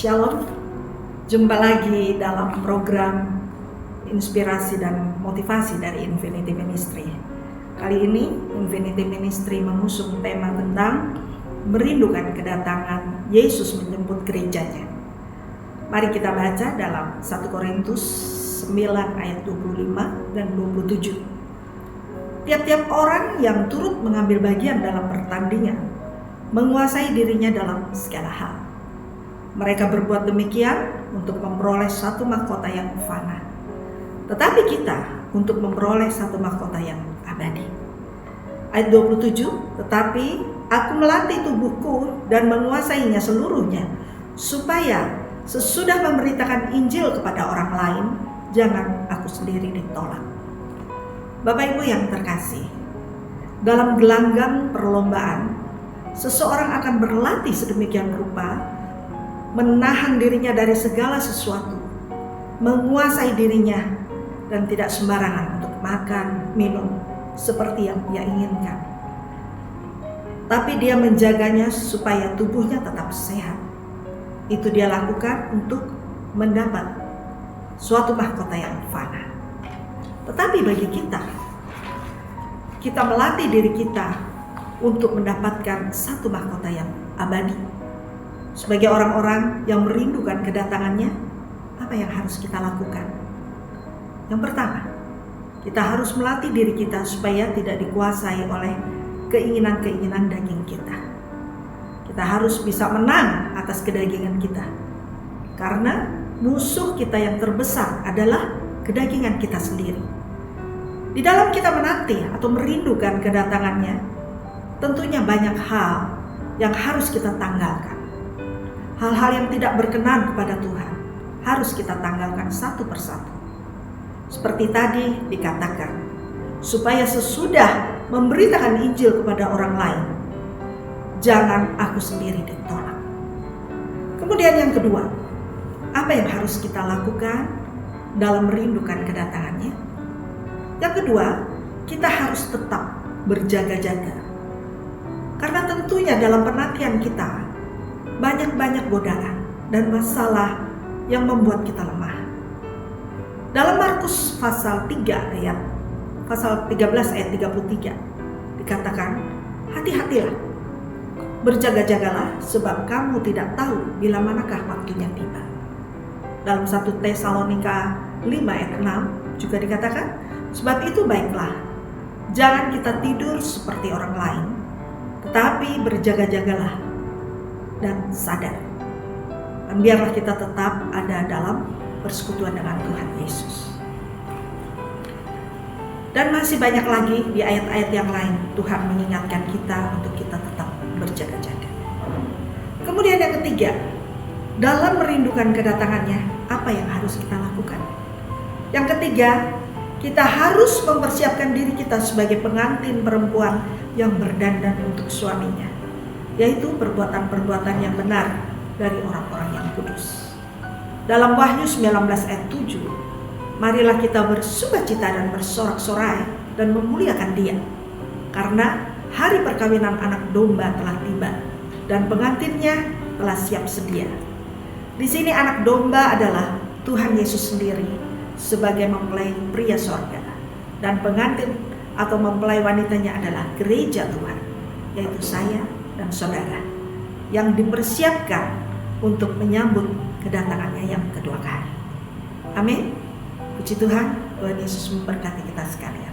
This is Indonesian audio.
Shalom, jumpa lagi dalam program inspirasi dan motivasi dari Infinity Ministry. Kali ini Infinity Ministry mengusung tema tentang merindukan kedatangan Yesus menjemput gerejanya. Mari kita baca dalam 1 Korintus 9 ayat 25 dan 27. Tiap-tiap orang yang turut mengambil bagian dalam pertandingan menguasai dirinya dalam segala hal. Mereka berbuat demikian untuk memperoleh satu mahkota yang fana, tetapi kita untuk memperoleh satu mahkota yang abadi. Ayat 27, tetapi aku melatih tubuhku dan menguasainya seluruhnya, supaya sesudah memberitakan Injil kepada orang lain, jangan aku sendiri ditolak. Bapak Ibu yang terkasih, dalam gelanggang perlombaan, seseorang akan berlatih sedemikian rupa, menahan dirinya dari segala sesuatu, menguasai dirinya, dan tidak sembarangan untuk makan, minum, seperti yang ia inginkan. Tapi dia menjaganya supaya tubuhnya tetap sehat. Itu dia lakukan untuk mendapat suatu mahkota yang fana. Tetapi bagi kita melatih diri kita untuk mendapatkan satu mahkota yang abadi. Sebagai orang-orang yang merindukan kedatangannya, apa yang harus kita lakukan? Yang pertama, kita harus melatih diri kita supaya tidak dikuasai oleh keinginan-keinginan daging kita. Kita harus bisa menang atas kedagingan kita, karena musuh kita yang terbesar adalah kedagingan kita sendiri. Di dalam kita menanti atau merindukan kedatangannya, tentunya banyak hal yang harus kita tanggalkan. Hal-hal yang tidak berkenan kepada Tuhan harus kita tanggalkan satu persatu. Seperti tadi dikatakan, supaya sesudah memberitakan Injil kepada orang lain, jangan aku sendiri ditolak. Kemudian yang kedua, apa yang harus kita lakukan dalam merindukan kedatangannya? Yang kedua, kita harus tetap berjaga-jaga. Karena tentunya dalam penantian kita, banyak godaan dan masalah yang membuat kita lemah. Dalam Markus pasal 13 ayat 33 dikatakan, hati-hatilah, berjaga-jagalah sebab kamu tidak tahu bila manakah waktunya tiba. Dalam 1 Tesalonika 5 ayat 6 juga dikatakan, sebab itu baiklah, jangan kita tidur seperti orang lain, tetapi berjaga-jagalah dan sadar. Dan biarlah kita tetap ada dalam persekutuan dengan Tuhan Yesus. Dan masih banyak lagi di ayat-ayat yang lain Tuhan mengingatkan kita untuk kita tetap berjaga-jaga. Kemudian yang ketiga, dalam merindukan kedatangannya, apa yang harus kita lakukan? Yang ketiga, kita harus mempersiapkan diri kita sebagai pengantin perempuan yang berdandan untuk suaminya, yaitu perbuatan-perbuatan yang benar dari orang-orang yang kudus. Dalam Wahyu 19 ayat 7, marilah kita bersukacita dan bersorak-sorai dan memuliakan Dia, karena hari perkawinan anak domba telah tiba dan pengantinnya telah siap sedia. Di sini anak domba adalah Tuhan Yesus sendiri sebagai mempelai pria sorga, dan pengantin atau mempelai wanitanya adalah gereja Tuhan, yaitu saya dan saudara, yang dipersiapkan untuk menyambut kedatangannya yang kedua kali. Amin. Puji Tuhan, Tuhan Yesus memberkati kita sekalian.